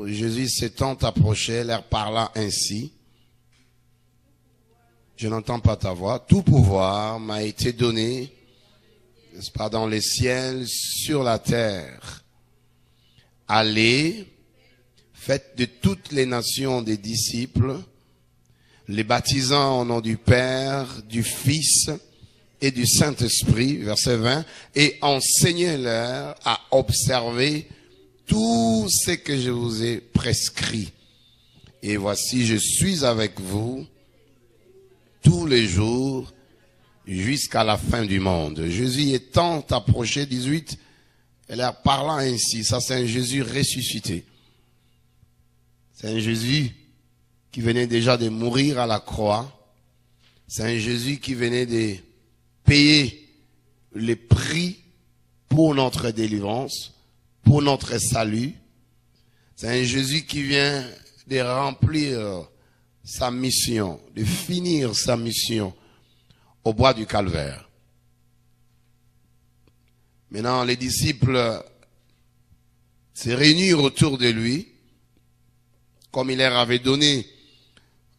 Jésus s'étant approché, leur parla ainsi. Je n'entends pas ta voix. Tout pouvoir m'a été donné, n'est-ce pas, dans les ciels, sur la terre. Allez, faites de toutes les nations des disciples, les baptisant au nom du Père, du Fils et du Saint-Esprit, verset 20, et enseignez-leur à observer tout ce que je vous ai prescrit. Et voici, je suis avec vous tous les jours jusqu'à la fin du monde. Jésus étant approché, 18, et leur parlant ainsi, ça c'est un Jésus ressuscité. C'est un Jésus qui venait déjà de mourir à la croix. C'est un Jésus qui venait de payer le prix pour notre délivrance, pour notre salut. C'est un Jésus qui vient de remplir sa mission, de finir sa mission au bois du Calvaire. Maintenant, les disciples se réunirent autour de lui, comme il leur avait donné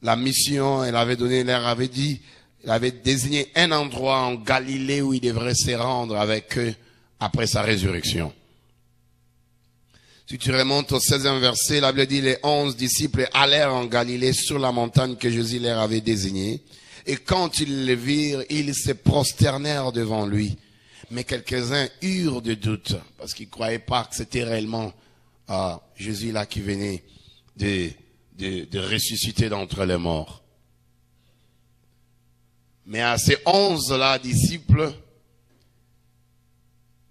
la mission, il leur avait dit, il avait désigné un endroit en Galilée où il devrait se rendre avec eux après sa résurrection. Si tu remontes au 16e verset, la Bible dit, les 11 disciples allèrent en Galilée sur la montagne que Jésus leur avait désignée. Et quand ils le virent, ils se prosternèrent devant lui. Mais quelques-uns eurent de doutes, parce qu'ils ne croyaient pas que c'était réellement Jésus là qui venait de ressusciter d'entre les morts. Mais à ces 11 là disciples,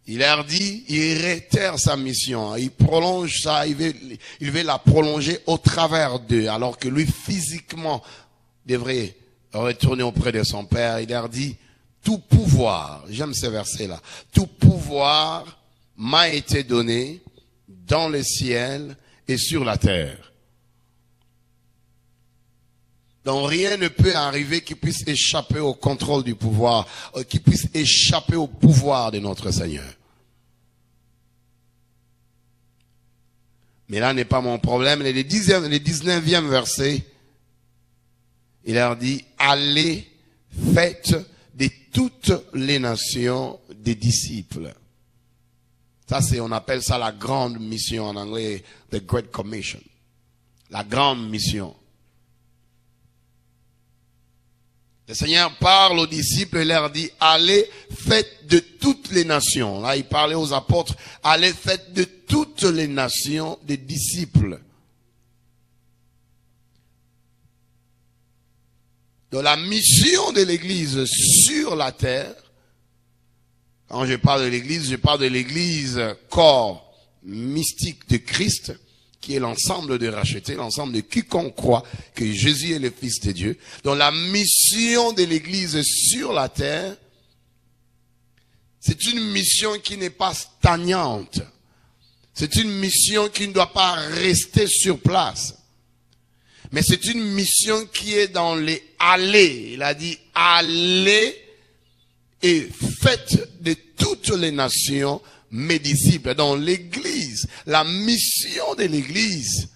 il leur dit, il réitère sa mission, il prolonge ça, il veut la prolonger au travers d'eux, alors que lui physiquement devrait retourner auprès de son Père. Il leur dit, tout pouvoir, j'aime ce verset là, tout pouvoir m'a été donné dans le ciel et sur la terre. Donc rien ne peut arriver qui puisse échapper au contrôle du pouvoir, qui puisse échapper au pouvoir de notre Seigneur. Mais là n'est pas mon problème. Le 19e verset, il leur dit, allez, faites de toutes les nations des disciples. Ça c'est, on appelle ça la grande mission en anglais, the Great Commission. La grande mission. Le Seigneur parle aux disciples et leur dit, allez, faites de toutes les nations. Là, il parlait aux apôtres, allez, faites de toutes les nations des disciples. De la mission de l'Église sur la terre. Quand je parle de l'Église, je parle de l'Église corps mystique de Christ, qui est l'ensemble de rachetés, l'ensemble de quiconque croit que Jésus est le Fils de Dieu. Donc la mission de l'Église sur la terre, c'est une mission qui n'est pas stagnante. C'est une mission qui ne doit pas rester sur place. Mais c'est une mission qui est dans les allées. Il a dit allez et faites de toutes les nations mes disciples. Dans l'église, la mission de l'église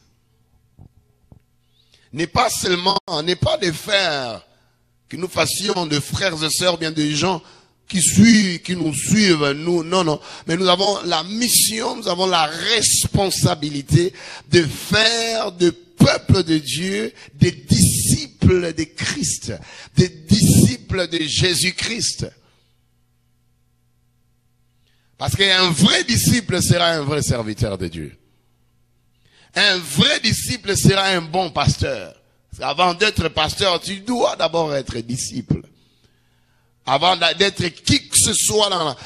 n'est pas seulement, n'est pas de faire que nous fassions de frères et sœurs, bien des gens qui nous suivent, nous, non. Mais nous avons la mission, nous avons la responsabilité de faire de peuple de Dieu des disciples de Christ, des disciples de Jésus-Christ. Parce qu'un vrai disciple sera un vrai serviteur de Dieu. Un vrai disciple sera un bon pasteur. Avant d'être pasteur, tu dois d'abord être disciple. Avant d'être qui que ce soit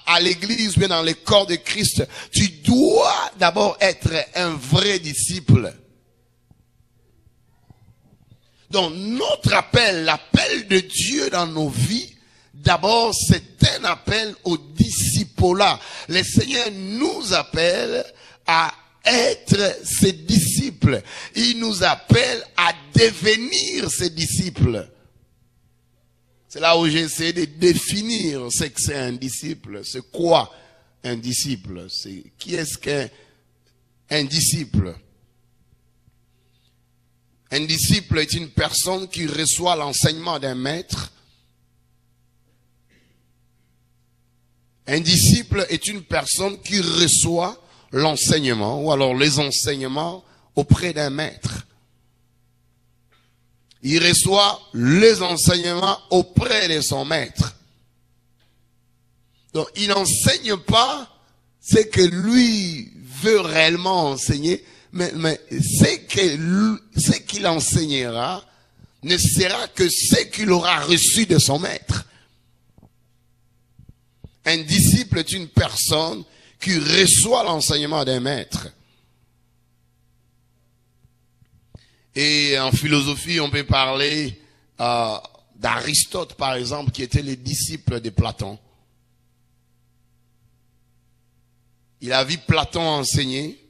à l'église, bien dans le corps de Christ, tu dois d'abord être un vrai disciple. Donc notre appel, l'appel de Dieu dans nos vies, d'abord c'est un appel au discipolat. Le Seigneur nous appelle à être ses disciples. Il nous appelle à devenir ses disciples. C'est là où j'ai essayé de définir ce que c'est un disciple. C'est quoi un disciple? C'est qui est-ce qu'un Un disciple. Un disciple est une personne qui reçoit l'enseignement d'un maître. Un disciple est une personne qui reçoit l'enseignement ou alors les enseignements auprès d'un maître. Il reçoit les enseignements auprès de son maître. Donc il n'enseigne pas ce que lui veut réellement enseigner, mais ce qu'il enseignera ne sera que ce qu'il aura reçu de son maître. Un disciple est une personne qui reçoit l'enseignement d'un maître. Et en philosophie, on peut parler d'Aristote, par exemple, qui était le disciple de Platon. Il a vu Platon enseigner.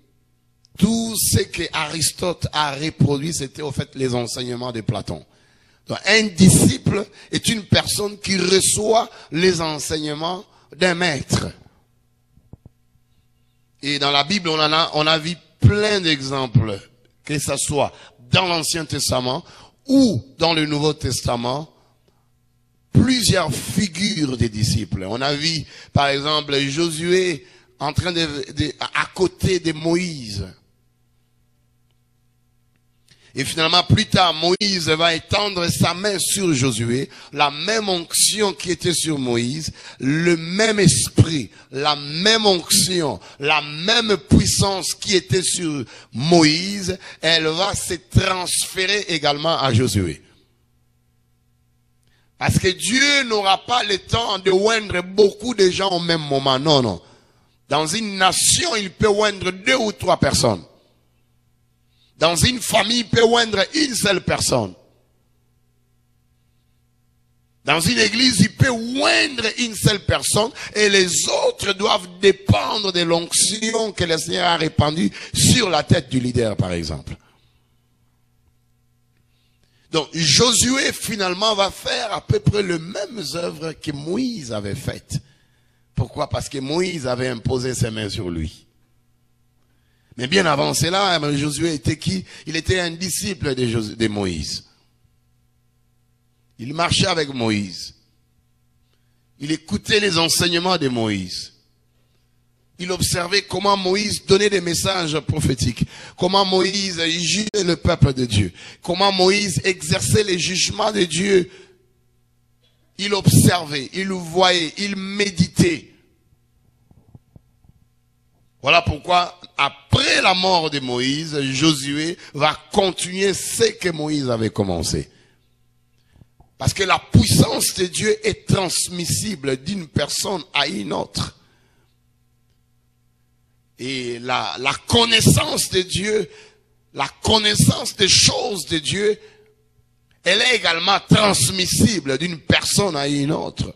Tout ce que Aristote a reproduit, c'était au fait les enseignements de Platon. Donc, un disciple est une personne qui reçoit les enseignements d'un maître. Et dans la Bible, on a vu plein d'exemples, que ce soit dans l'Ancien Testament ou dans le Nouveau Testament, plusieurs figures des disciples. On a vu, par exemple, Josué en train à côté de Moïse. Et finalement, plus tard, Moïse va étendre sa main sur Josué, la même onction qui était sur Moïse, le même esprit, la même onction, la même puissance qui était sur Moïse, elle va se transférer également à Josué. Parce que Dieu n'aura pas le temps de oindre beaucoup de gens au même moment. Non, non. Dans une nation, il peut oindre 2 ou 3 personnes. Dans une famille, il peut oindre une seule personne. Dans une église, il peut oindre une seule personne et les autres doivent dépendre de l'onction que le Seigneur a répandue sur la tête du leader, par exemple. Donc, Josué, finalement, va faire à peu près les mêmes œuvres que Moïse avait faites. Pourquoi? Parce que Moïse avait imposé ses mains sur lui. Mais bien avant cela, Josué était qui? Il était un disciple de Moïse. Il marchait avec Moïse. Il écoutait les enseignements de Moïse. Il observait comment Moïse donnait des messages prophétiques. Comment Moïse jugeait le peuple de Dieu. Comment Moïse exerçait les jugements de Dieu. Il observait, il voyait, il méditait. Voilà pourquoi, après la mort de Moïse, Josué va continuer ce que Moïse avait commencé. Parce que la puissance de Dieu est transmissible d'une personne à une autre. Et la connaissance de Dieu, la connaissance des choses de Dieu, elle est également transmissible d'une personne à une autre.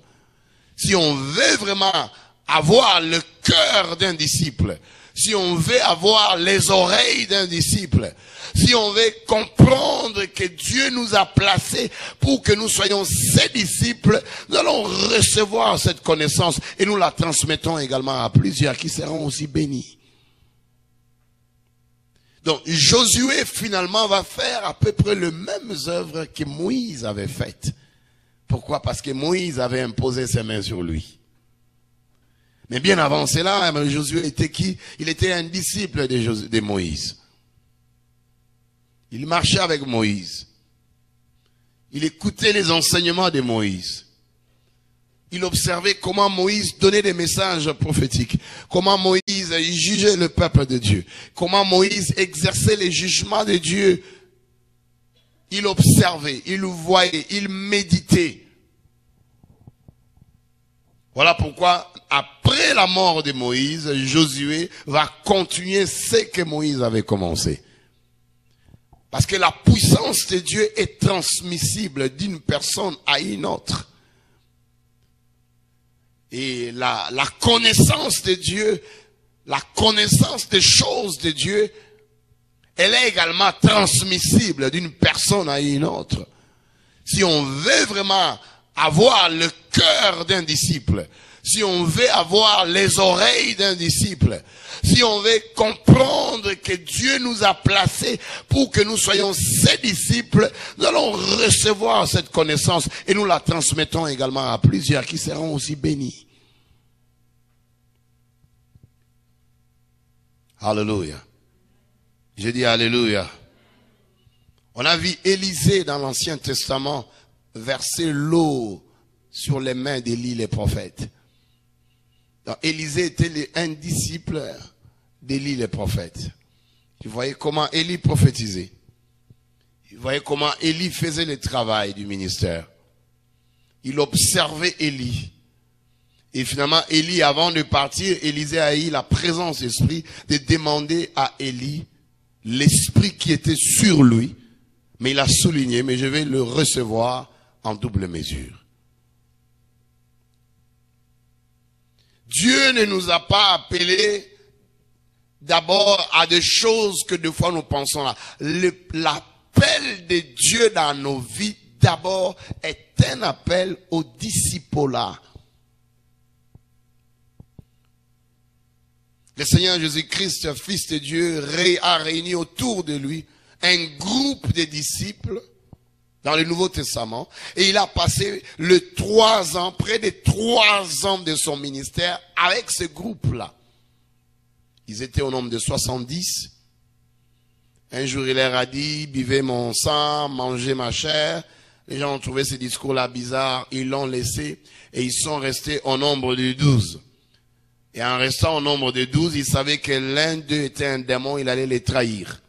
Si on veut vraiment avoir le cœur d'un disciple, si on veut avoir les oreilles d'un disciple, si on veut comprendre que Dieu nous a placés pour que nous soyons ses disciples, nous allons recevoir cette connaissance et nous la transmettons également à plusieurs qui seront aussi bénis. Donc Josué finalement va faire à peu près les mêmes œuvres que Moïse avait faites. Pourquoi? Parce que Moïse avait imposé ses mains sur lui. Mais bien avant cela, Josué était qui? Il était un disciple de Moïse. Il marchait avec Moïse. Il écoutait les enseignements de Moïse. Il observait comment Moïse donnait des messages prophétiques. Comment Moïse jugeait le peuple de Dieu. Comment Moïse exerçait les jugements de Dieu. Il observait, il voyait, il méditait. Voilà pourquoi, après la mort de Moïse, Josué va continuer ce que Moïse avait commencé. Parce que la puissance de Dieu est transmissible d'une personne à une autre. Et la connaissance de Dieu, la connaissance des choses de Dieu, elle est également transmissible d'une personne à une autre. Si on veut vraiment avoir le cœur d'un disciple, si on veut avoir les oreilles d'un disciple, si on veut comprendre que Dieu nous a placés pour que nous soyons ses disciples, nous allons recevoir cette connaissance et nous la transmettons également à plusieurs qui seront aussi bénis. Alléluia. Je dis alléluia. On a vu Élisée dans l'Ancien Testament verser l'eau sur les mains d'Élie les prophètes. Donc, Élisée était un disciple d'Élie les prophètes. Vous voyez comment Élie prophétisait. Vous voyez comment Élie faisait le travail du ministère. Il observait Élie. Et finalement, Élie, avant de partir, Élisée a eu la présence d'esprit de demander à Élie l'esprit qui était sur lui. Mais il a souligné, mais je vais le recevoir en double mesure. Dieu ne nous a pas appelés d'abord à des choses que des fois nous pensons là. L'appel de Dieu dans nos vies, d'abord, est un appel au discipolat. Le Seigneur Jésus-Christ, Fils de Dieu, a réuni autour de lui un groupe de disciples dans le Nouveau Testament. Et il a passé près de 3 ans de son ministère avec ce groupe-là. Ils étaient au nombre de 70. Un jour, il leur a dit, buvez mon sang, mangez ma chair. Les gens ont trouvé ces discours-là bizarres. Ils l'ont laissé et ils sont restés au nombre de 12. Et en restant au nombre de 12, ils savaient que l'un d'eux était un démon, il allait les trahir.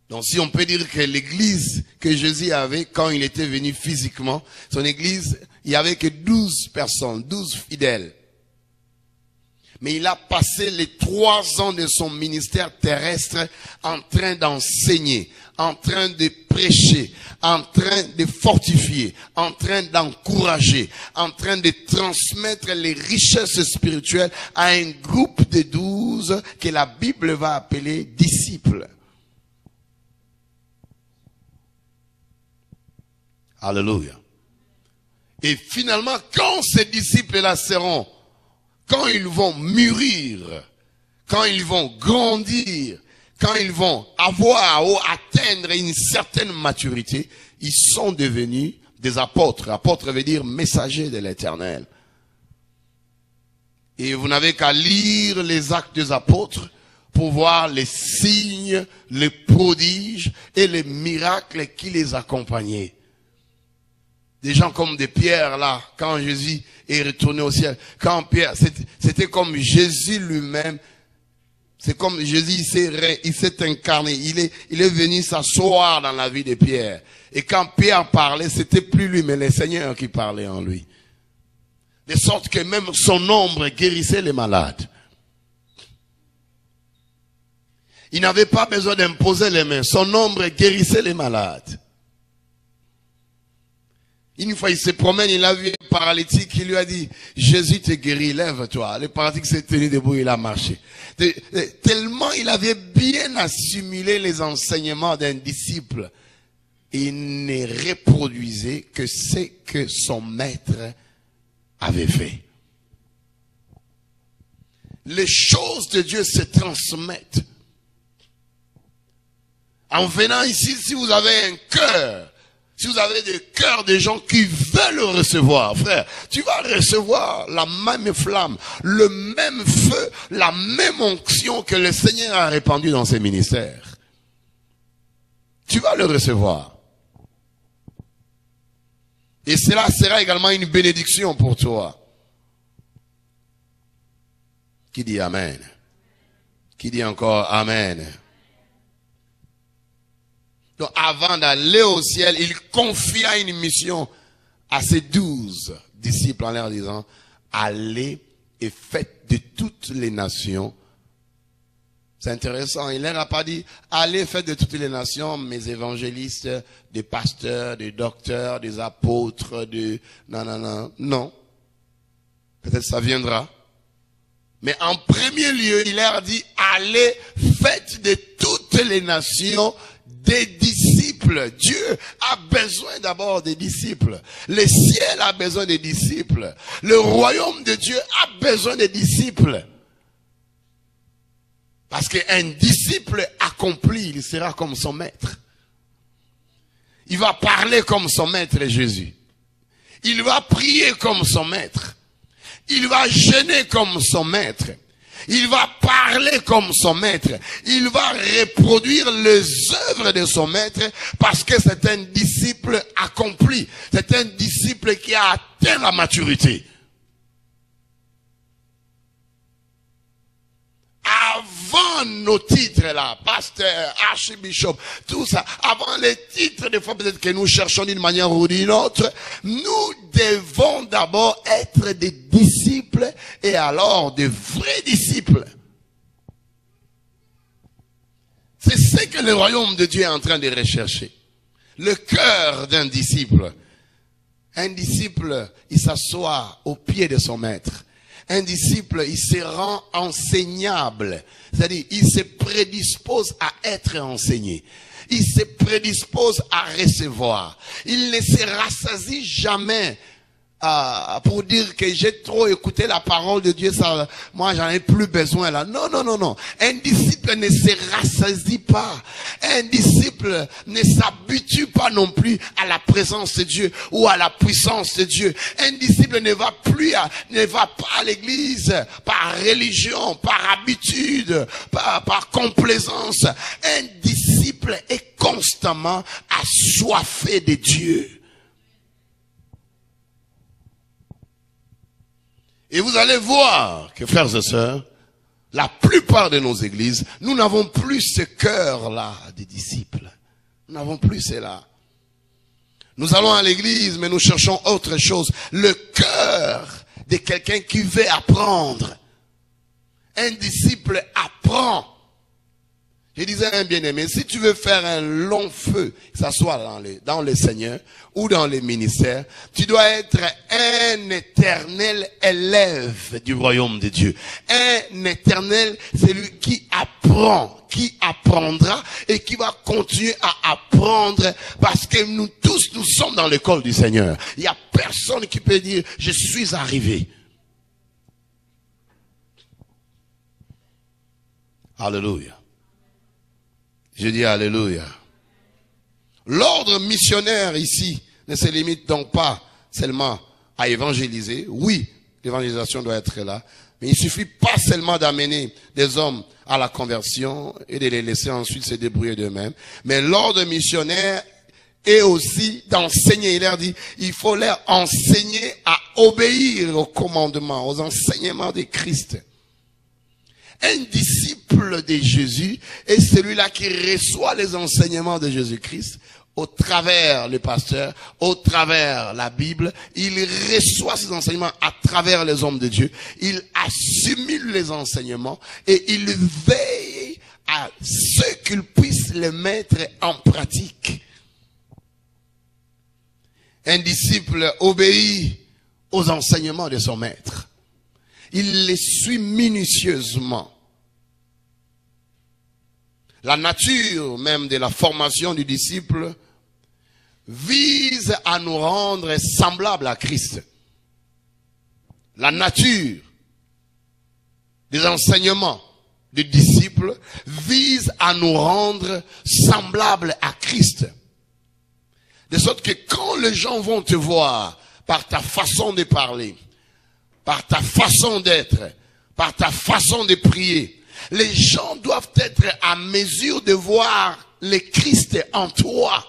Donc si on peut dire que l'église que Jésus avait quand il était venu physiquement, son église, il n'y avait que 12 personnes, 12 fidèles. Mais il a passé les 3 ans de son ministère terrestre en train d'enseigner, en train de prêcher, en train de fortifier, en train d'encourager, en train de transmettre les richesses spirituelles à un groupe de 12 que la Bible va appeler disciples. Alléluia. Et finalement, quand ces disciples-là seront, quand ils vont mûrir, quand ils vont grandir, quand ils vont avoir ou atteindre une certaine maturité, ils sont devenus des apôtres. Apôtres veut dire messagers de l'Éternel. Et vous n'avez qu'à lire les actes des apôtres pour voir les signes, les prodiges et les miracles qui les accompagnaient. Des gens comme des Pierre là, quand Jésus est retourné au ciel. Quand Pierre, c'était comme Jésus lui-même. C'est comme Jésus, il s'est incarné. Il est venu s'asseoir dans la vie de Pierre. Et quand Pierre parlait, c'était plus lui, mais le Seigneur qui parlait en lui. De sorte que même son ombre guérissait les malades. Il n'avait pas besoin d'imposer les mains. Son ombre guérissait les malades. Une fois, il se promène, il a vu un paralytique, il lui a dit, Jésus te guérit, lève-toi. Le paralytique s'est tenu debout, il a marché. Tellement il avait bien assimilé les enseignements d'un disciple, il ne reproduisait que ce que son maître avait fait. Les choses de Dieu se transmettent. En venant ici, si vous avez un cœur, si vous avez des cœurs de gens qui veulent le recevoir, frère, tu vas recevoir la même flamme, le même feu, la même onction que le Seigneur a répandue dans ses ministères. Tu vas le recevoir. Et cela sera également une bénédiction pour toi. Qui dit Amen? Qui dit encore Amen? Donc avant d'aller au ciel, il confia une mission à ses 12 disciples en leur disant, allez et faites de toutes les nations. C'est intéressant, il leur a pas dit, allez faites de toutes les nations, mes évangélistes, des pasteurs, des docteurs, des apôtres, non. Peut-être ça viendra. Mais en premier lieu, il leur dit, allez faites de toutes les nations des disciples. Dieu a besoin d'abord des disciples. Le ciel a besoin des disciples. Le royaume de Dieu a besoin des disciples. Parce qu'un disciple accompli, il sera comme son maître. Il va parler comme son maître Jésus. Il va prier comme son maître. Il va jeûner comme son maître. Il va parler comme son maître. Il va reproduire les œuvres de son maître parce que c'est un disciple accompli. C'est un disciple qui a atteint la maturité. Avant nos titres là, pasteur, archbishop, tout ça, avant les titres, des fois peut-être que nous cherchons d'une manière ou d'une autre, nous devons d'abord être des disciples et alors de vrais disciples. C'est ce que le royaume de Dieu est en train de rechercher. Le cœur d'un disciple. Un disciple, il s'assoit au pied de son maître. Un disciple, il se rend enseignable. C'est-à-dire, il se prédispose à être enseigné. Il se prédispose à recevoir. Il ne se rassasie jamais pour dire que j'ai trop écouté la parole de Dieu, ça, moi j'en ai plus besoin là. Non, non, non, non. Un disciple ne se rassasie pas. Un disciple ne s'habitue pas non plus à la présence de Dieu ou à la puissance de Dieu. Un disciple ne va pas à l'église par religion, par habitude, par complaisance. Un disciple est constamment assoiffé de Dieu. Et vous allez voir que, frères et sœurs, la plupart de nos églises, nous n'avons plus ce cœur-là des disciples. Nous n'avons plus cela. Nous allons à l'église, mais nous cherchons autre chose. Le cœur de quelqu'un qui veut apprendre. Un disciple apprend. Je disais à un bien-aimé, si tu veux faire un long feu, que ce soit dans le Seigneur ou dans les ministères, tu dois être un éternel élève du royaume de Dieu. Un éternel, c'est lui qui apprend, qui apprendra et qui va continuer à apprendre parce que nous tous, nous sommes dans l'école du Seigneur. Il n'y a personne qui peut dire, je suis arrivé. Alléluia. Je dis alléluia. L'ordre missionnaire ici ne se limite donc pas seulement à évangéliser. Oui, l'évangélisation doit être là. Mais il suffit pas seulement d'amener des hommes à la conversion et de les laisser ensuite se débrouiller d'eux-mêmes. Mais l'ordre missionnaire est aussi d'enseigner. Il leur dit, il faut leur enseigner à obéir aux commandements, aux enseignements de Christ. Un disciple de Jésus est celui-là qui reçoit les enseignements de Jésus-Christ au travers le pasteur, au travers la Bible. Il reçoit ces enseignements à travers les hommes de Dieu. Il assimile les enseignements et il veille à ce qu'il puisse les mettre en pratique. Un disciple obéit aux enseignements de son maître. Il les suit minutieusement. La nature même de la formation du disciple vise à nous rendre semblables à Christ. La nature des enseignements du disciple vise à nous rendre semblables à Christ. De sorte que quand les gens vont te voir par ta façon de parler, par ta façon d'être, par ta façon de prier, les gens doivent être à mesure de voir le Christ en toi.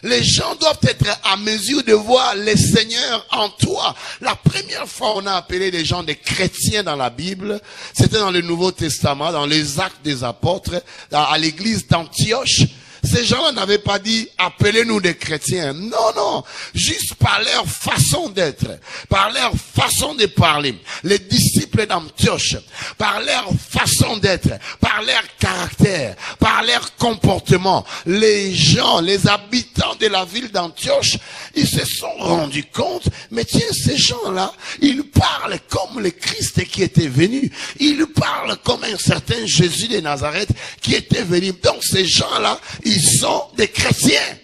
Les gens doivent être à mesure de voir le Seigneur en toi. La première fois on a appelé les gens des chrétiens dans la Bible, c'était dans le Nouveau Testament, dans les Actes des Apôtres, à l'église d'Antioche. Ces gens-là n'avaient pas dit, appelez-nous des chrétiens. Non, non. Juste par leur façon d'être, par leur façon de parler. Les disciples d'Antioche, par leur façon d'être, par par leur caractère, par leur comportement, les gens, les habitants de la ville d'Antioche, ils se sont rendus compte, mais tiens, ces gens-là, ils parlent comme le Christ qui était venu. Ils parlent comme un certain Jésus de Nazareth qui était venu. Donc ces gens-là, ils sont des chrétiens.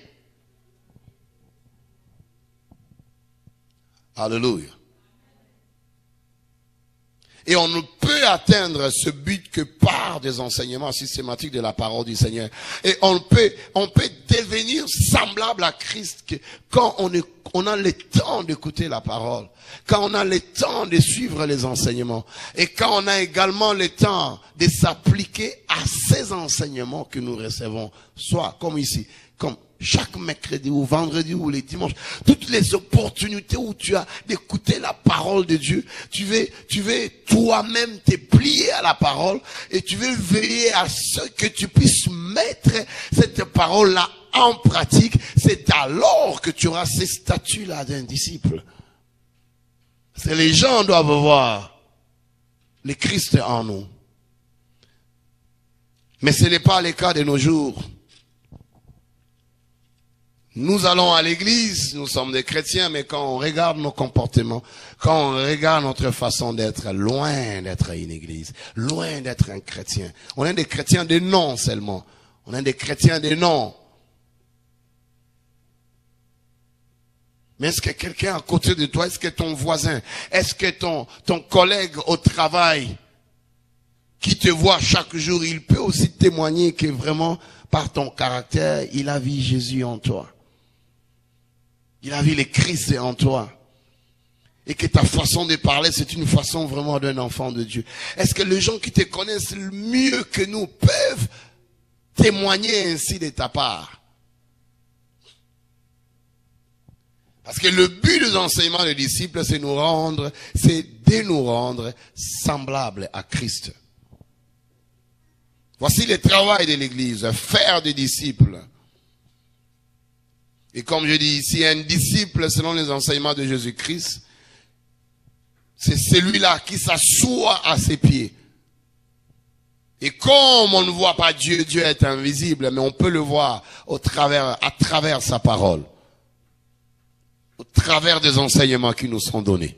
Alléluia. Et on ne peut atteindre ce but que par des enseignements systématiques de la parole du Seigneur. Et on peut devenir semblable à Christ quand on a le temps d'écouter la parole, quand on a le temps de suivre les enseignements, et quand on a également le temps de s'appliquer à ces enseignements que nous recevons, soit comme ici, comme chaque mercredi ou vendredi ou les dimanches, toutes les opportunités où tu as d'écouter la parole de Dieu, tu veux toi-même te plier à la parole et tu veux veiller à ce que tu puisses mettre cette parole-là en pratique. C'est alors que tu auras ces statuts-là d'un disciple. C'est les gens doivent voir le Christ en nous. Mais ce n'est pas le cas de nos jours. Nous allons à l'église, nous sommes des chrétiens, mais quand on regarde nos comportements, quand on regarde notre façon d'être, loin d'être une église, loin d'être un chrétien. On est des chrétiens de nom seulement. On est des chrétiens de nom. Mais est-ce que quelqu'un à côté de toi, est-ce que ton voisin, est-ce que ton collègue au travail, qui te voit chaque jour, il peut aussi témoigner que vraiment, par ton caractère, il a vu Jésus en toi. Il a vu le Christ en toi. Et que ta façon de parler, c'est une façon vraiment d'un enfant de Dieu. Est-ce que les gens qui te connaissent mieux que nous peuvent témoigner ainsi de ta part? Parce que le but des enseignements des disciples, c'est de nous rendre semblables à Christ. Voici le travail de l'Église, faire des disciples. Et comme je dis ici, un disciple, selon les enseignements de Jésus-Christ, c'est celui-là qui s'assoit à ses pieds. Et comme on ne voit pas Dieu, Dieu est invisible, mais on peut le voir à travers sa parole, au travers des enseignements qui nous sont donnés.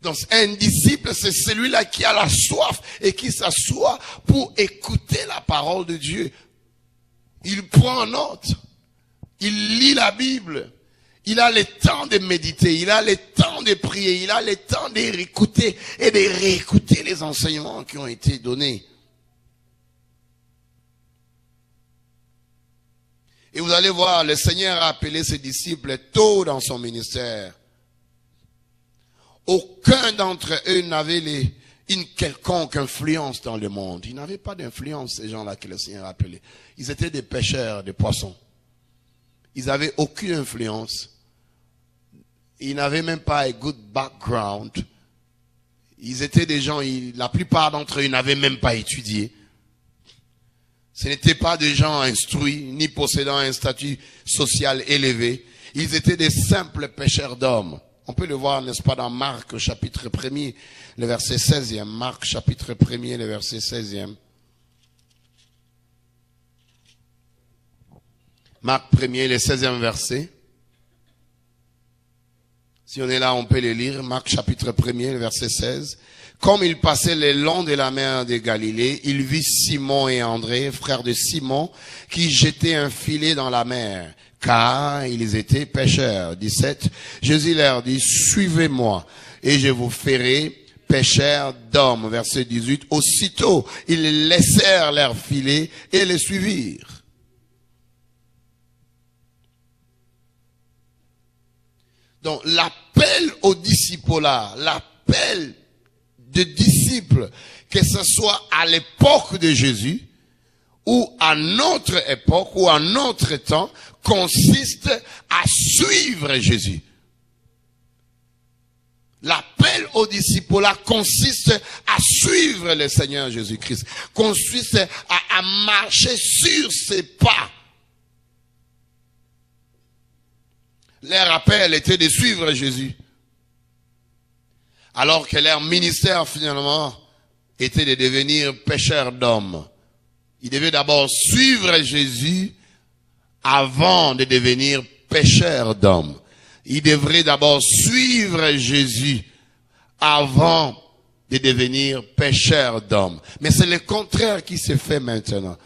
Donc un disciple, c'est celui-là qui a la soif et qui s'assoit pour écouter la parole de Dieu. Il prend note, il lit la Bible, il a le temps de méditer, il a le temps de prier, il a le temps de réécouter et de réécouter les enseignements qui ont été donnés. Et vous allez voir, le Seigneur a appelé ses disciples tôt dans son ministère. Aucun d'entre eux n'avait une quelconque influence dans le monde. Ils n'avaient pas d'influence, ces gens-là que le Seigneur a appelés. Ils étaient des pêcheurs de poissons. Ils n'avaient aucune influence. Ils n'avaient même pas un good background. Ils étaient des gens, la plupart d'entre eux n'avaient même pas étudié. Ce n'étaient pas des gens instruits, ni possédant un statut social élevé. Ils étaient des simples pêcheurs d'hommes. On peut le voir, n'est-ce pas, dans Marc, chapitre 1er, le verset 16e. Marc, chapitre 1er, le verset 16e. Marc 1er, le 16e verset. Si on est là, on peut le lire. Marc, chapitre 1er, le verset 16. Comme il passait le long de la mer de Galilée, il vit Simon et André, frères de Simon, qui jetaient un filet dans la mer, car ils étaient pêcheurs. 17. Jésus leur dit, suivez-moi, et je vous ferai pêcheurs d'hommes. Verset 18. Aussitôt, ils laissèrent leur filet et les suivirent. Donc, l'appel au disciple-là, l'appel de disciples, que ce soit à l'époque de Jésus, ou à notre époque, ou à notre temps, consiste à suivre Jésus. L'appel au disciple-là consiste à suivre le Seigneur Jésus-Christ, consiste à marcher sur ses pas. Leur appel était de suivre Jésus. Alors que leur ministère finalement était de devenir pêcheur d'hommes. Il devait d'abord suivre Jésus avant de devenir pêcheur d'hommes. Il devrait d'abord suivre Jésus avant de devenir pêcheur d'hommes. Mais c'est le contraire qui se fait maintenant.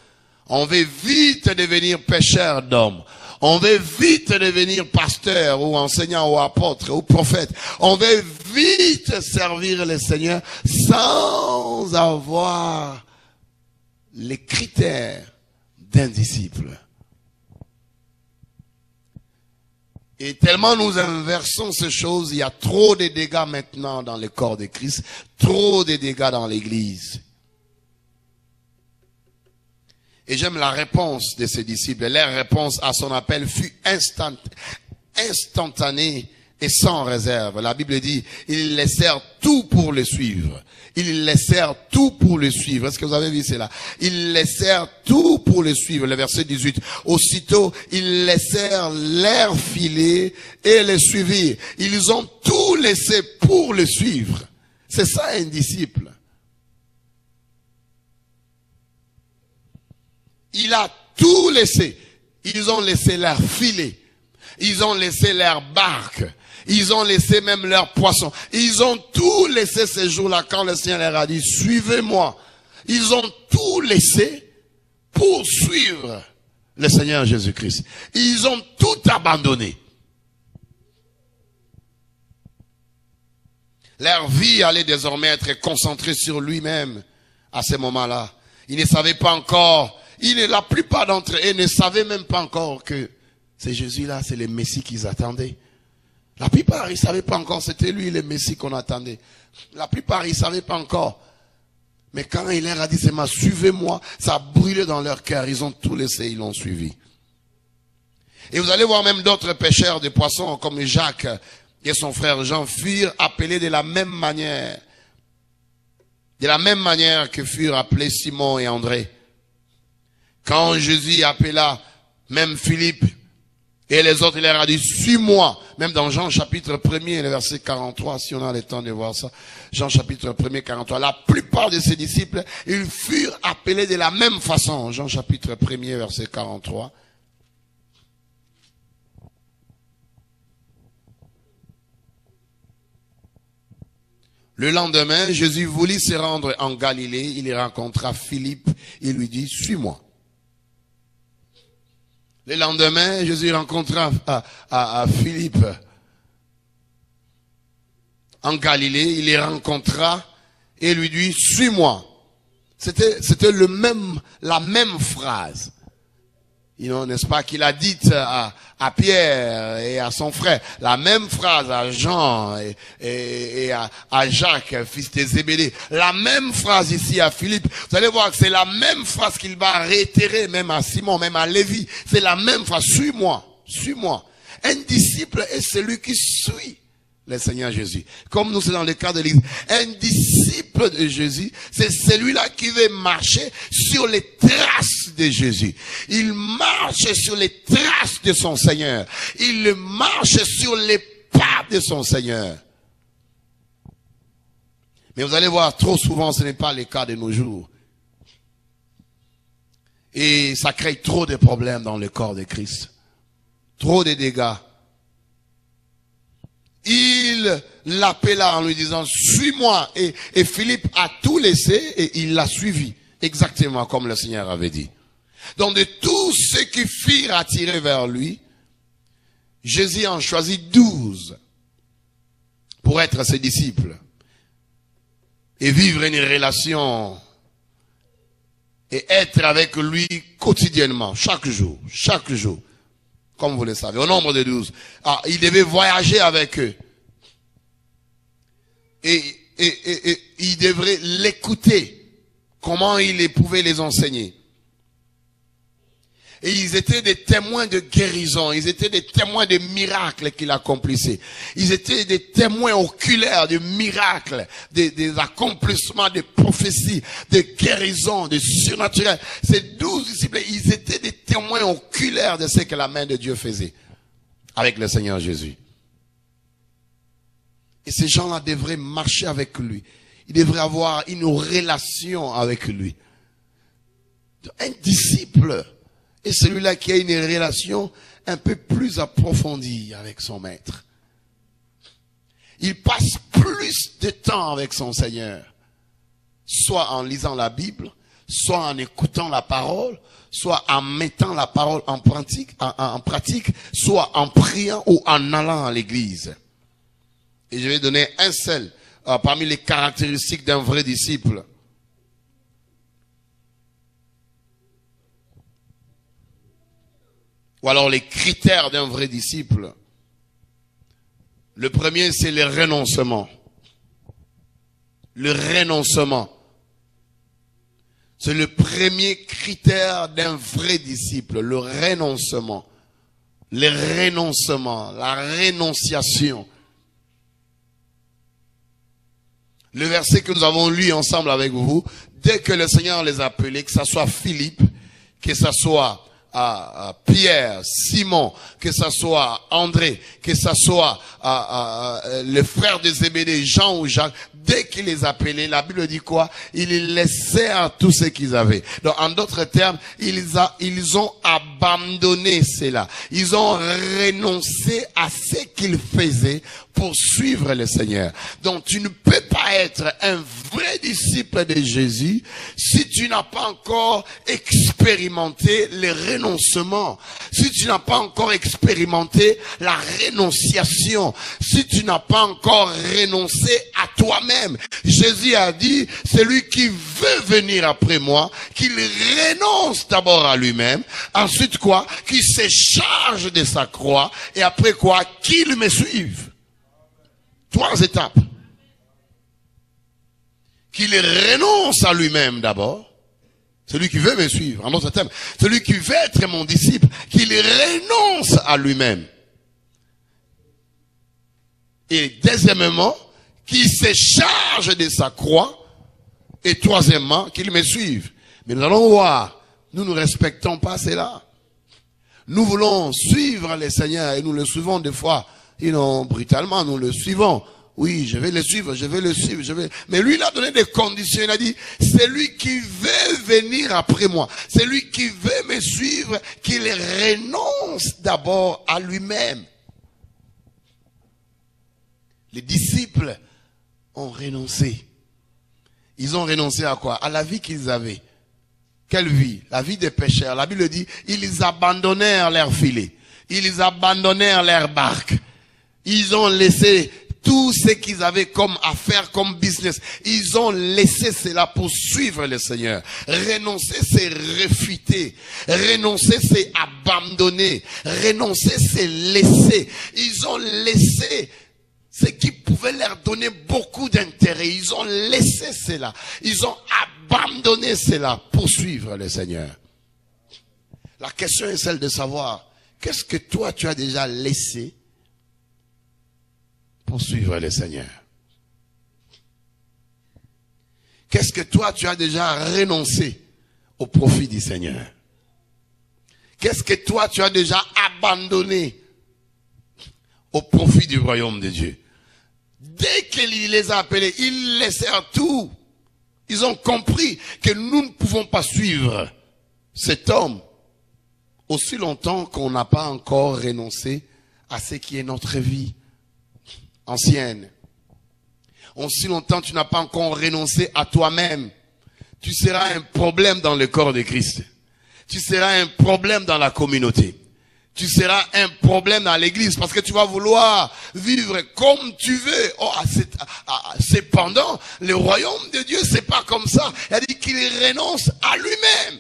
On veut vite devenir pêcheur d'hommes. On veut vite devenir pasteur ou enseignant ou apôtre ou prophète. On veut vite servir le Seigneur sans avoir les critères d'un disciple. Et tellement nous inversons ces choses, il y a trop de dégâts maintenant dans le corps de Christ, trop de dégâts dans l'église. Et j'aime la réponse de ses disciples. Leur réponse à son appel fut instantanée et sans réserve. La Bible dit, ils laissèrent tout pour le suivre. Ils laissèrent tout pour le suivre. Est-ce que vous avez vu cela? Ils laissèrent tout pour le suivre. Le verset 18. Aussitôt, ils laissèrent leur filet et le suivirent. Ils ont tout laissé pour le suivre. C'est ça un disciple. Il a tout laissé. Ils ont laissé leur filet. Ils ont laissé leur barque. Ils ont laissé même leurs poissons. Ils ont tout laissé ces jours-là quand le Seigneur leur a dit, suivez-moi. Ils ont tout laissé pour suivre le Seigneur Jésus-Christ. Ils ont tout abandonné. Leur vie allait désormais être concentrée sur lui-même à ce moment-là. Ils ne savaient pas encore, la plupart d'entre eux ne savaient même pas encore que c'est Jésus-là, c'est le Messie qu'ils attendaient. La plupart, ils ne savaient pas encore, c'était lui le Messie qu'on attendait. La plupart, ils ne savaient pas encore. Mais quand il leur a dit, suivez-moi, ça a brûlé dans leur cœur. Ils ont tout laissé, ils l'ont suivi. Et vous allez voir même d'autres pêcheurs de poissons, comme Jacques et son frère Jean, furent appelés de la même manière. De la même manière que furent appelés Simon et André. Quand Jésus appela même Philippe, et les autres, il leur a dit, suis-moi. Même dans Jean chapitre 1er, le verset 43, si on a le temps de voir ça. Jean chapitre 1er, 43. La plupart de ses disciples, ils furent appelés de la même façon. Jean chapitre 1er, verset 43. Le lendemain, Jésus voulut se rendre en Galilée. Il y rencontra Philippe. Il lui dit, suis-moi. Le lendemain, Jésus rencontra à Philippe en Galilée. Il les rencontra et lui dit, suis-moi. C'était la même phrase. N'est-ce pas, qu'il a dit à Pierre et à son frère. La même phrase à Jean et à Jacques, fils de Zébédée. La même phrase ici à Philippe. Vous allez voir que c'est la même phrase qu'il va réitérer même à Simon, même à Lévi. C'est la même phrase. Suis-moi, suis-moi. Un disciple est celui qui suit le Seigneur Jésus. Comme nous, c'est dans le cas de l'Église. Un disciple de Jésus, c'est celui-là qui veut marcher sur les traces de Jésus. Il marche sur les traces de son Seigneur. Il marche sur les pas de son Seigneur. Mais vous allez voir, trop souvent, ce n'est pas le cas de nos jours. Et ça crée trop de problèmes dans le corps de Christ. Trop de dégâts. Il l'appela en lui disant, suis-moi. Et Philippe a tout laissé et il l'a suivi. Exactement comme le Seigneur avait dit. Donc de tous ceux qui firent attirer vers lui, Jésus en choisit 12 pour être ses disciples. Et vivre une relation et être avec lui quotidiennement, chaque jour. Comme vous le savez, au nombre de 12. Ah, il devait voyager avec eux. Et il devrait l'écouter. Comment il pouvait les enseigner. Et ils étaient des témoins de guérison. Ils étaient des témoins de miracles qu'il accomplissait. Ils étaient des témoins oculaires de miracles, des accomplissements de prophéties, de guérison, de surnaturel. Ces 12 disciples, ils étaient des témoins oculaires de ce que la main de Dieu faisait avec le Seigneur Jésus. Et ces gens-là devraient marcher avec lui. Il devrait avoir une relation avec lui. Un disciple est celui-là qui a une relation un peu plus approfondie avec son maître. Il passe plus de temps avec son Seigneur, soit en lisant la Bible, soit en écoutant la parole, soit en mettant la parole en pratique, soit en priant ou en allant à l'église. Et je vais donner un seul parmi les caractéristiques d'un vrai disciple. Ou alors les critères d'un vrai disciple. Le premier, c'est le renoncement. Le renoncement. C'est le premier critère d'un vrai disciple, le renoncement. Le renoncement, la rénonciation. Le verset que nous avons lu ensemble avec vous, dès que le Seigneur les a appelés, que ce soit Philippe, que ce soit Pierre, Simon, que ce soit André, que ce soit le frère de Zébédée, Jean ou Jacques, dès qu'il les appelait, la Bible dit quoi? Ils les laissèrent tout ce qu'ils avaient. Donc, en d'autres termes, ils ont abandonné cela. Ils ont renoncé à ce qu'ils faisaient pour suivre le Seigneur. Donc, tu ne peux pas être un vrai disciple de Jésus si tu n'as pas encore expérimenté le renoncement, si tu n'as pas encore expérimenté la rénonciation, si tu n'as pas encore renoncé à toi-même. Jésus a dit, celui qui veut venir après moi, qu'il renonce d'abord à lui-même, ensuite quoi? Qu'il se charge de sa croix, et après quoi? Qu'il me suive. 3 étapes. Qu'il renonce à lui-même d'abord. Celui qui veut me suivre, en d'autres termes. Celui qui veut être mon disciple, qu'il renonce à lui-même. Et deuxièmement, qu'il se charge de sa croix. Et troisièmement, qu'il me suive. Mais nous allons voir, nous ne respectons pas cela. Nous voulons suivre le Seigneur et nous le suivons des fois. Brutalement, nous le suivons. Oui, je vais le suivre, je vais le suivre, Mais lui, il a donné des conditions. Il a dit, c'est lui qui veut venir après moi. C'est lui qui veut me suivre, qu'il renonce d'abord à lui-même. Les disciples ont renoncé. Ils ont renoncé à quoi? À la vie qu'ils avaient. Quelle vie? La vie des pécheurs. La Bible dit, ils abandonnèrent leur filet. Ils abandonnèrent leur barque. Ils ont laissé tout ce qu'ils avaient comme affaire, comme business. Ils ont laissé cela pour suivre le Seigneur. Renoncer, c'est refuter. Renoncer, c'est abandonner. Renoncer, c'est laisser. Ils ont laissé ce qui pouvait leur donner beaucoup d'intérêt. Ils ont laissé cela. Ils ont abandonné cela pour suivre le Seigneur. La question est celle de savoir, qu'est-ce que toi tu as déjà laissé pour suivre le Seigneur? Qu'est-ce que toi tu as déjà renoncé au profit du Seigneur? Qu'est-ce que toi tu as déjà abandonné au profit du royaume de Dieu? Dès qu'il les a appelés, ils laissèrent tout. Ils ont compris que nous ne pouvons pas suivre cet homme aussi longtemps qu'on n'a pas encore renoncé à ce qui est notre vie ancienne. Aussi longtemps tu n'as pas encore renoncé à toi-même. Tu seras un problème dans le corps de Christ. Tu seras un problème dans la communauté. Tu seras un problème dans l'église parce que tu vas vouloir vivre comme tu veux. Oh, cependant, le royaume de Dieu, c'est pas comme ça. Il a dit qu'il renonce à lui-même.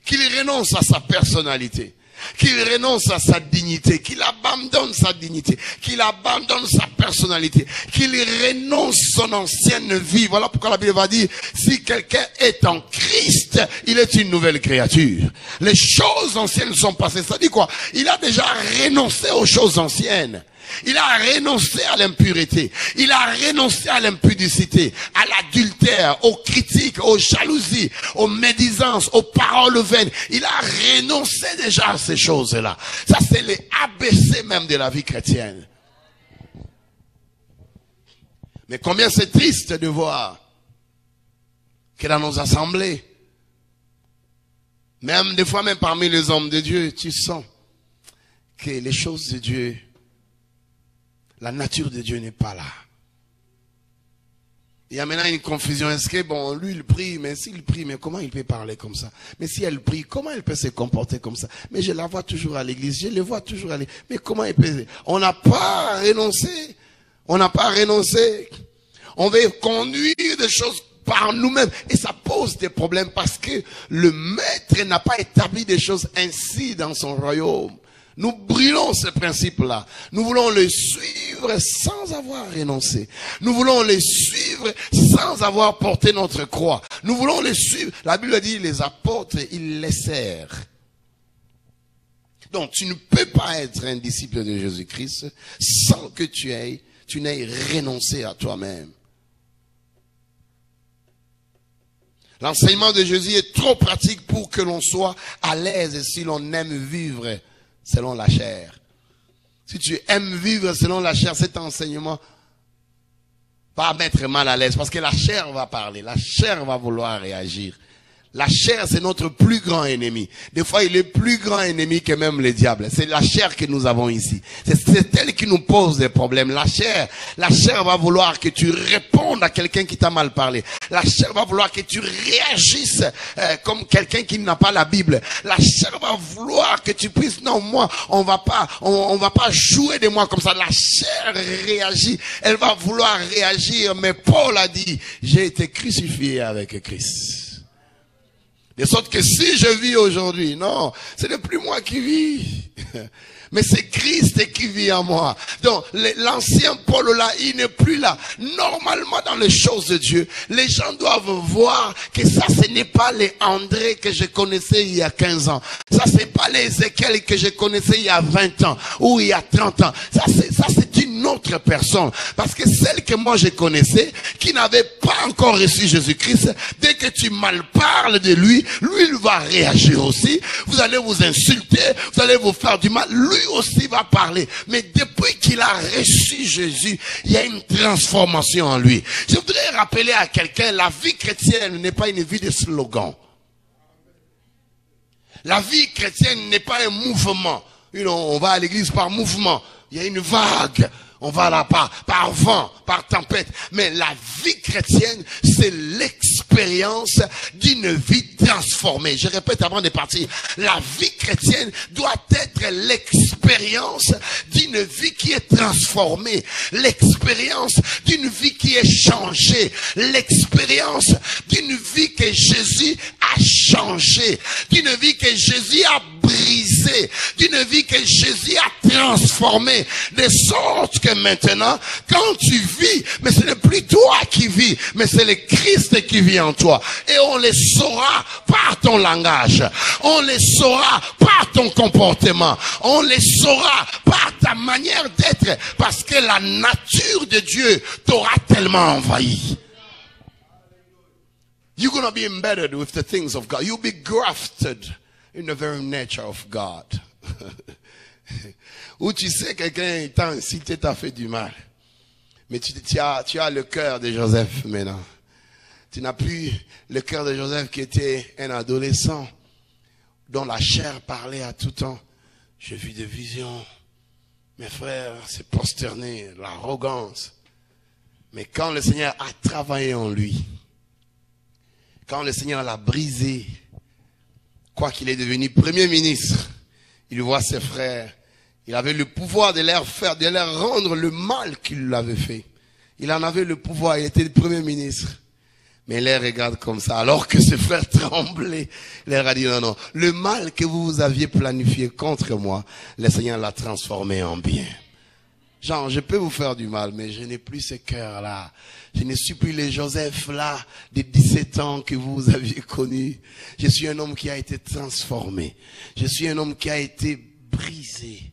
Qu'il renonce à sa personnalité. Qu'il renonce à sa dignité. Qu'il abandonne sa dignité. Qu'il abandonne sa personnalité. Qu'il renonce son ancienne vie. Voilà pourquoi la Bible va dire, si quelqu'un est en Christ, il est une nouvelle créature. Les choses anciennes sont passées. Ça dit quoi? Il a déjà renoncé aux choses anciennes. Il a renoncé à l'impureté. Il a renoncé à l'impudicité, à l'adultère, aux critiques, aux jalousies, aux médisances, aux paroles vaines. Il a renoncé déjà à ces choses-là. Ça, c'est les ABC même de la vie chrétienne. Mais combien c'est triste de voir que dans nos assemblées, même des fois même parmi les hommes de Dieu, tu sens que les choses de Dieu, la nature de Dieu n'est pas là. Il y a maintenant une confusion. Est-ce que, bon, lui, il prie, mais s'il prie, mais comment il peut parler comme ça? Mais si elle prie, comment elle peut se comporter comme ça? Mais je la vois toujours à l'église, je le vois toujours à l'église. Mais comment elle peut? On n'a pas renoncé. On n'a pas renoncé. On veut conduire des choses par nous-mêmes. Et ça pose des problèmes parce que le maître n'a pas établi des choses ainsi dans son royaume. Nous brûlons ce principe-là. Nous voulons le suivre sans avoir renoncé. Nous voulons le suivre sans avoir porté notre croix. Nous voulons le suivre. La Bible dit, les apôtres, ils laissèrent. Donc, tu ne peux pas être un disciple de Jésus-Christ sans que tu n'aies renoncé à toi-même. L'enseignement de Jésus est trop pratique pour que l'on soit à l'aise si l'on aime vivre selon la chair. Si tu aimes vivre selon la chair, cet enseignement va mettre mal à l'aise parce que la chair va parler, la chair va vouloir réagir. La chair, c'est notre plus grand ennemi. Des fois, il est plus grand ennemi que même le diable. C'est la chair que nous avons ici. C'est elle qui nous pose des problèmes. La chair va vouloir que tu répondes à quelqu'un qui t'a mal parlé. La chair va vouloir que tu réagisses comme quelqu'un qui n'a pas la Bible. La chair va vouloir que tu puisses, non, moi, on va pas jouer de moi comme ça. La chair réagit. Elle va vouloir réagir. Mais Paul a dit, j'ai été crucifié avec Christ. De sorte que si je vis aujourd'hui, non, ce n'est plus moi qui vis. Mais c'est Christ qui vit en moi. Donc, l'ancien Paul là, il n'est plus là. Normalement, dans les choses de Dieu, les gens doivent voir que ça, ce n'est pas les André que je connaissais il y a 15 ans. Ça, c'est pas les Ézéchiel que je connaissais il y a 20 ans ou il y a 30 ans. Ça, c'est une autre personne. Parce que celle que moi je connaissais, qui n'avait pas encore reçu Jésus-Christ, dès que tu mal parles de lui, lui, il va réagir aussi. Vous allez vous insulter, vous allez vous faire du mal. Lui aussi va parler. Mais depuis qu'il a reçu Jésus, il y a une transformation en lui. Je voudrais rappeler à quelqu'un, la vie chrétienne n'est pas une vie de slogan. La vie chrétienne n'est pas un mouvement. On va à l'église par mouvement. Il y a une vague. On va là par vent, par tempête. Mais la vie chrétienne, c'est l'expérience d'une vie transformée. Je répète avant de partir. La vie chrétienne doit être l'expérience d'une vie qui est transformée. L'expérience d'une vie qui est changée. L'expérience d'une vie que Jésus a changée. D'une vie que Jésus a brisée. D'une vie que Jésus a transformée. De sorte que maintenant, quand tu vis, mais ce n'est plus toi qui vis, mais c'est le Christ qui vit en toi. Et on le saura par ton langage. On le saura par ton comportement. On le saura par ta manière d'être. Parce que la nature de Dieu t'aura tellement envahi. You're going to be embedded with the things of God. You'll be grafted in the very nature of God. Ou tu sais, quelqu'un t'a incité, t'a fait du mal. Mais tu as le cœur de Joseph maintenant. Tu n'as plus le cœur de Joseph qui était un adolescent dont la chair parlait à tout temps. J'ai vu des visions. Mes frères s'est prosterné, l'arrogance. Mais quand le Seigneur a travaillé en lui, quand le Seigneur l'a brisé, quoi qu'il est devenu premier ministre, il voit ses frères. Il avait le pouvoir de leur faire, de leur rendre le mal qu'il avait fait. Il en avait le pouvoir, il était le premier ministre. Mais il les regarde comme ça, alors que ses frères tremblaient. Il leur a dit, non, le mal que vous aviez planifié contre moi, le Seigneur l'a transformé en bien. Genre, je peux vous faire du mal, mais je n'ai plus ce cœur-là. Je ne suis plus le Joseph-là de 17 ans que vous aviez connu. Je suis un homme qui a été transformé. Je suis un homme qui a été brisé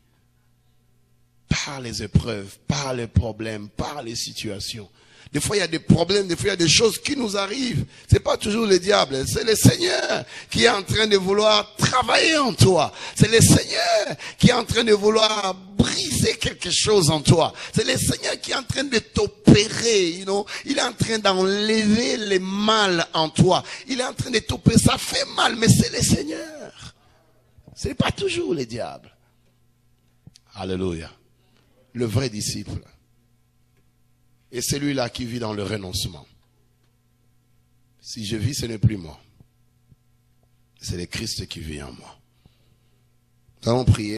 par les épreuves, par les problèmes, par les situations. Des fois, il y a des problèmes, des fois, il y a des choses qui nous arrivent. C'est pas toujours le diable, c'est le Seigneur qui est en train de vouloir travailler en toi. C'est le Seigneur qui est en train de vouloir briser quelque chose en toi. C'est le Seigneur qui est en train de t'opérer, Il est en train d'enlever le mal en toi. Il est en train de t'opérer. Ça fait mal, mais c'est le Seigneur. Ce n'est pas toujours le diable. Alléluia. Le vrai disciple. Et celui-là qui vit dans le renoncement. Si je vis, ce n'est plus moi. C'est le Christ qui vit en moi. Nous allons prier.